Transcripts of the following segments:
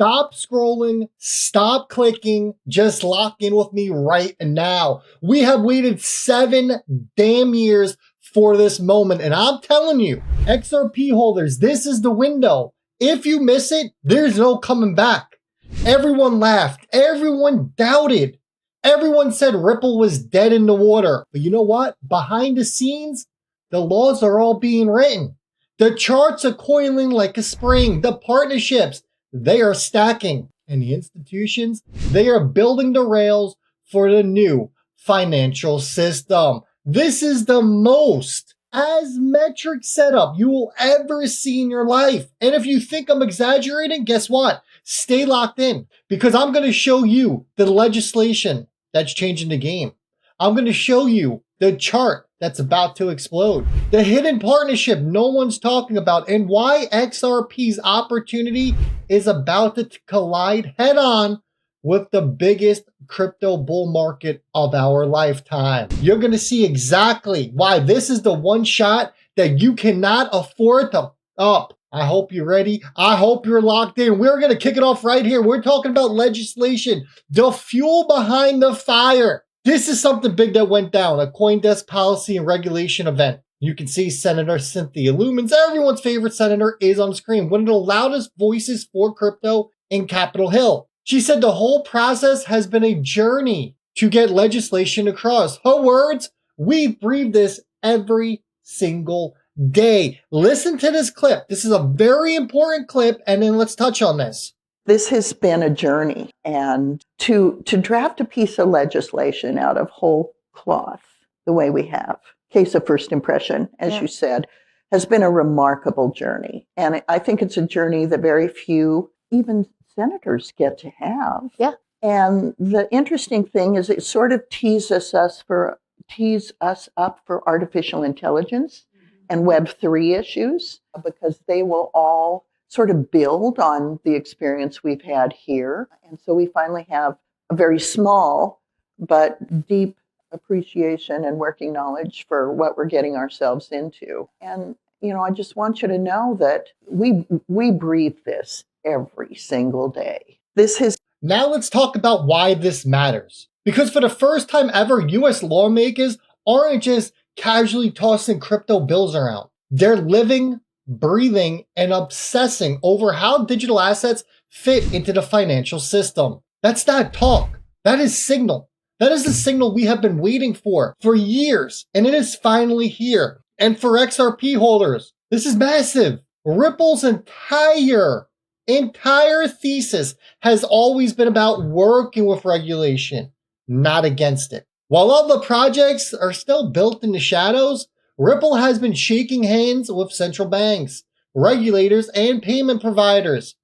Stop scrolling, stop clicking, just lock in with me right now. We have waited 7 damn years for this moment, and I'm telling you, XRP holders, this is the window. If you miss it, there's no coming back. Everyone laughed, everyone doubted, everyone said Ripple was dead in the water. But you know what? Behind the scenes, the laws are all being written. The charts are coiling like a spring. The partnerships, they are stacking. And the institutions, they are building the rails for the new financial system. This is the most asymmetric setup you will ever see in your life. And if you think I'm exaggerating, guess what? Stay locked in, because I'm going to show you the legislation that's changing the game. I'm going to show you the chart that's about to explode, the hidden partnership no one's talking about, and why XRP's opportunity is about to collide head on with the biggest crypto bull market of our lifetime. You're going to see exactly why this is the one shot that you cannot afford to up. I hope you're ready. I hope you're locked in. We're going to kick it off right here. We're talking about legislation, the fuel behind the fire. This is something big that went down, a CoinDesk policy and regulation event. You can see Senator Cynthia Lumens, everyone's favorite senator, is on screen, one of the loudest voices for crypto in Capitol Hill. She said the whole process has been a journey to get legislation across. Her words, we breathe this every single day. Listen to this clip. This is a very important clip, and then let's touch on this. This has been a journey, and to draft a piece of legislation out of whole cloth the way we have, case of first impression, as you said, has been a remarkable journey. And I think it's a journey that very few, even senators, get to have. Yeah. And the interesting thing is it sort of tees us up for artificial intelligence and Web3 issues, because they will all sort of build on the experience we've had here. And so we finally have a very small but deep appreciation and working knowledge for what we're getting ourselves into. And, you know, I just want you to know that we breathe this every single day. Now let's talk about why this matters. Because for the first time ever, US lawmakers aren't just casually tossing crypto bills around. They're living, breathing, and obsessing over how digital assets fit into the financial system. That's not talk. That is signal. That is the signal we have been waiting for years, and it is finally here. And for XRP holders, this is massive. Ripple's entire thesis has always been about working with regulation, not against it. While all the projects are still built in the shadows, Ripple has been shaking hands with central banks, regulators, and payment providers.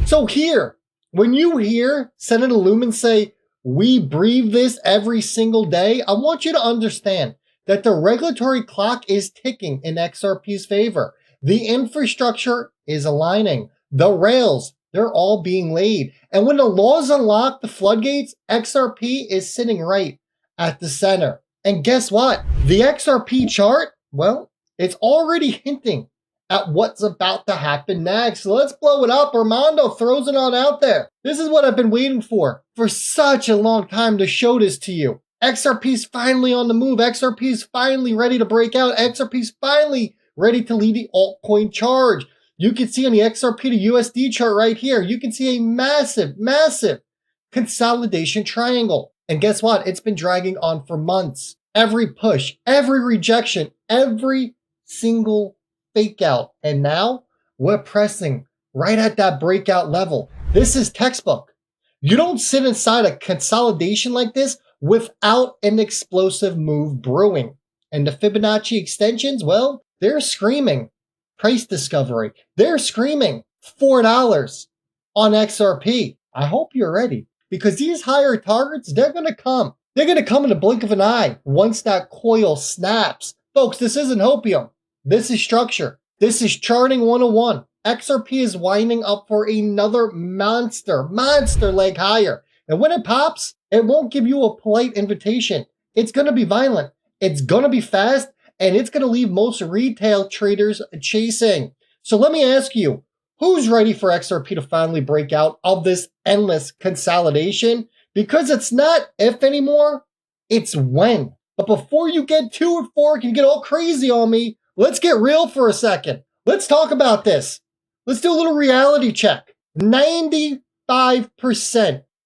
So here, when you hear Senator Lumens say, we breathe this every single day, I want you to understand that the regulatory clock is ticking in XRP's favor. The infrastructure is aligning. The rails, they're all being laid. And when the laws unlock the floodgates, XRP is sitting right at the center. And guess what? The XRP chart, well, it's already hinting at what's about to happen next. So let's blow it up. Armando throws it on out there. This is what I've been waiting for such a long time to show this to you. XRP's finally on the move. XRP's finally ready to break out. XRP's finally ready to lead the altcoin charge. You can see on the XRP to USD chart right here, you can see a massive, massive consolidation triangle. And guess what? It's been dragging on for months. Every push, every rejection, every single fake out. And now we're pressing right at that breakout level. This is textbook. You don't sit inside a consolidation like this without an explosive move brewing. And the Fibonacci extensions, well, they're screaming price discovery. They're screaming $4 on XRP. I hope you're ready, because these higher targets, they're going to come. They're going to come in the blink of an eye once that coil snaps. Folks, this isn't hopium. This is structure. This is charting 101. XRP is winding up for another monster leg higher. And when it pops, it won't give you a polite invitation. It's going to be violent. It's going to be fast, and it's going to leave most retail traders chasing. So let me ask you, Who's ready for XRP to finally break out of this endless consolidation? Because it's not if anymore, it's when. But before you get too euphoric and get all crazy on me, let's get real for a second. Let's talk about this. Let's do a little reality check. 95%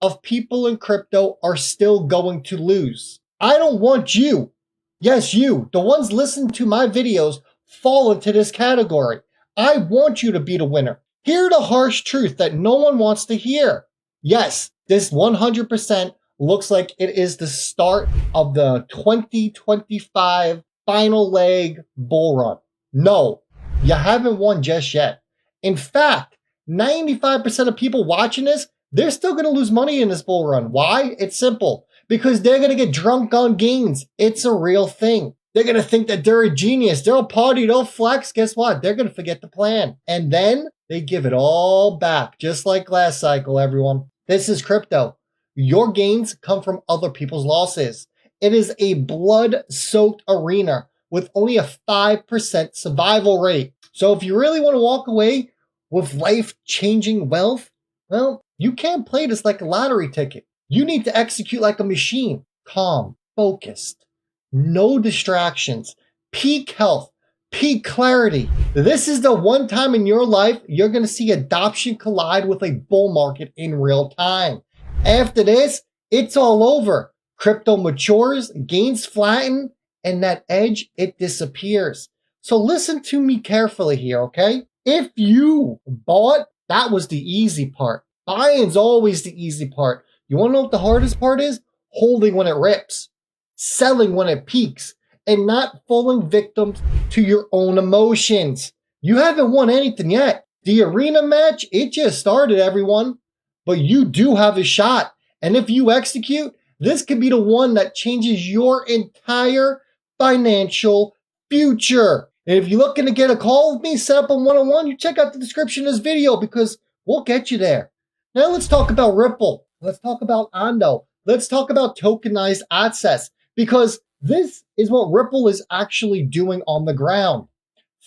of people in crypto are still going to lose. I don't want you, yes, you, the ones listening to my videos, fall into this category. I want you to be the winner. Hear the harsh truth that no one wants to hear. Yes, this 100% looks like it is the start of the 2025 final leg bull run. No, you haven't won just yet. In fact, 95% of people watching this, they're still going to lose money in this bull run. Why? It's simple. Because they're going to get drunk on gains. It's a real thing. They're going to think that they're a genius. They'll party, they'll flex. Guess what? They're going to forget the plan. And then they give it all back, just like last cycle, everyone. This is crypto. Your gains come from other people's losses. It is a blood-soaked arena with only a 5% survival rate. So if you really want to walk away with life-changing wealth, well, you can't play this like a lottery ticket. You need to execute like a machine. Calm, focused, no distractions, peak health, peak clarity. This is the one time in your life you're going to see adoption collide with a bull market in real time. After this, it's all over. Crypto matures, gains flatten, and that edge, it disappears. So listen to me carefully here, okay? If you bought, that was the easy part. Buying's always the easy part. You want to know what the hardest part is? Holding when it rips, selling when it peaks, and not falling victim to your own emotions. You haven't won anything yet. The arena match, it just started, everyone. But you do have a shot. And if you execute, this could be the one that changes your entire financial future. And if you're looking to get a call with me, set up a one-on-one, you check out the description of this video because we'll get you there. Now let's talk about Ripple. Let's talk about Ondo. Let's talk about tokenized assets because this is what Ripple is actually doing on the ground.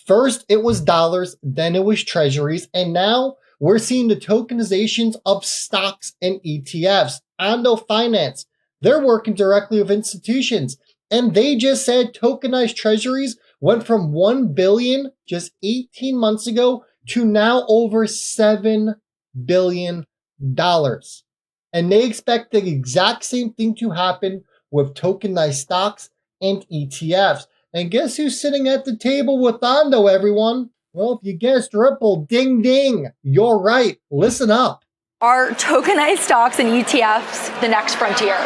First, it was dollars, then it was treasuries, and now we're seeing the tokenizations of stocks and ETFs. Ondo Finance, they're working directly with institutions, and they just said tokenized treasuries went from 1 billion just 18 months ago to now over $7 billion. And they expect the exact same thing to happen with tokenized stocks and ETFs. And guess who's sitting at the table with Ondo, everyone? Well, if you guessed Ripple, ding ding, you're right. Listen up. Are tokenized stocks and ETFs the next frontier?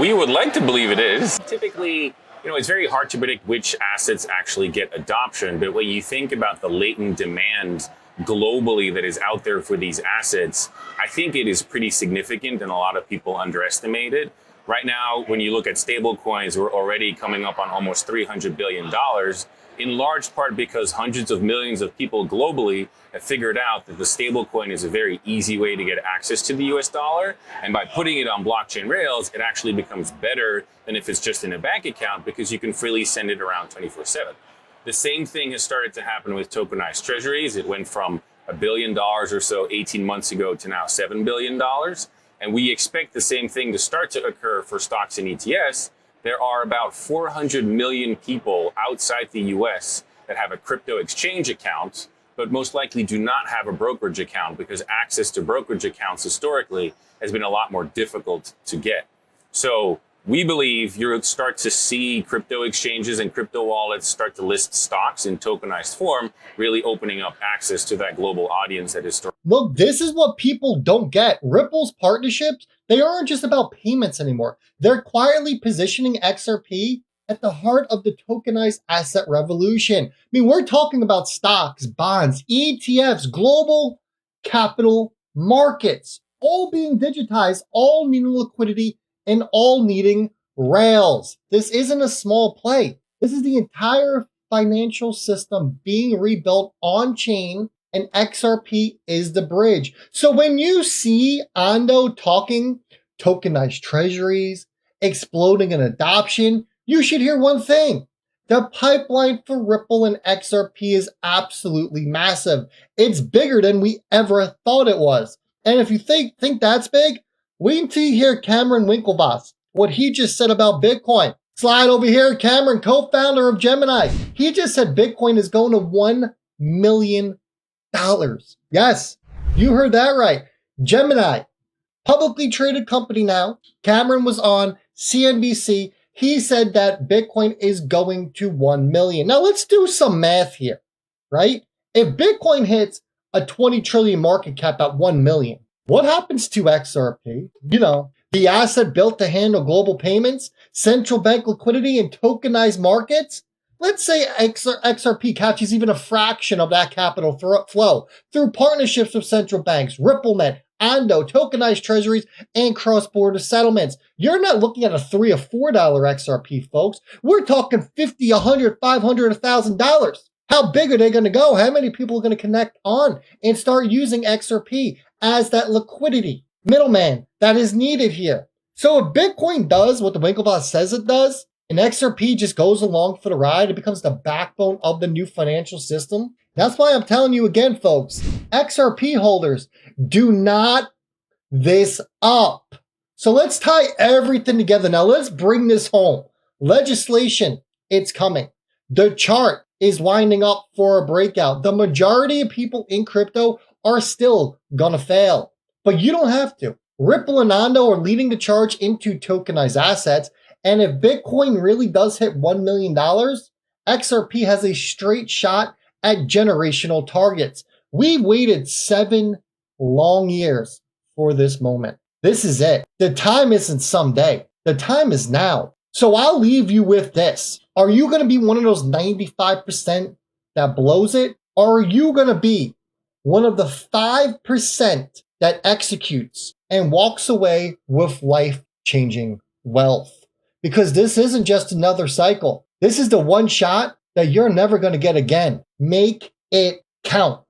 We would like to believe it is. Typically, it's very hard to predict which assets actually get adoption, but when you think about the latent demand globally that is out there for these assets, I think it is pretty significant and a lot of people underestimate it. Right now, when you look at stable coins, we're already coming up on almost $300 billion, in large part because hundreds of millions of people globally have figured out that the stable coin is a very easy way to get access to the US dollar. And by putting it on blockchain rails, it actually becomes better than if it's just in a bank account because you can freely send it around 24/7. The same thing has started to happen with tokenized treasuries. It went from $1 billion or so 18 months ago to now $7 billion. And we expect the same thing to start to occur for stocks and ETFs. There are about 400 million people outside the US that have a crypto exchange account, but most likely do not have a brokerage account because access to brokerage accounts historically has been a lot more difficult to get. So we believe you'll start to see crypto exchanges and crypto wallets start to list stocks in tokenized form, really opening up access to that global audience that is. Look, this is what people don't get. Ripple's partnerships, they aren't just about payments anymore. They're quietly positioning XRP at the heart of the tokenized asset revolution. I mean, we're talking about stocks, bonds, ETFs, global capital markets, all being digitized, all needing liquidity, and all needing rails. This isn't a small play. This is the entire financial system being rebuilt on chain, and XRP is the bridge. So when you see Ondo talking tokenized treasuries, exploding in adoption, you should hear one thing. The pipeline for Ripple and XRP is absolutely massive. It's bigger than we ever thought it was. And if you think that's big, wait until you hear Cameron Winklevoss, what he just said about Bitcoin. Slide over here, Cameron, co-founder of Gemini. He just said Bitcoin is going to $1 million. Yes, you heard that right. Gemini, publicly traded company now. Cameron was on CNBC. He said that Bitcoin is going to 1 million. Now let's do some math here, right? If Bitcoin hits a 20 trillion market cap at 1 million, what happens to XRP? You know, the asset built to handle global payments, central bank liquidity, and tokenized markets? Let's say XRP catches even a fraction of that capital flow through partnerships with central banks, RippleNet, Ando, tokenized treasuries, and cross-border settlements. You're not looking at a $3 or $4 XRP, folks. We're talking $50, $100, $500, $1,000. How big are they going to go? How many people are going to connect on and start using XRP as that liquidity middleman that is needed here? So if Bitcoin does what the Winklevoss says it does, and XRP just goes along for the ride, it becomes the backbone of the new financial system. That's why I'm telling you again, folks, XRP holders, do not this up. So let's tie everything together. Now let's bring this home. Legislation, it's coming. The chart is winding up for a breakout. The majority of people in crypto are still gonna fail, but you don't have to. Ripple and Ando are leading the charge into tokenized assets. And if Bitcoin really does hit $1 million, XRP has a straight shot at generational targets. We waited 7 long years for this moment. This is it. The time isn't someday. The time is now. So I'll leave you with this. Are you going to be one of those 95% that blows it? Or are you going to be one of the 5% that executes and walks away with life-changing wealth? Because this isn't just another cycle. This is the one shot that you're never going to get again. Make it count.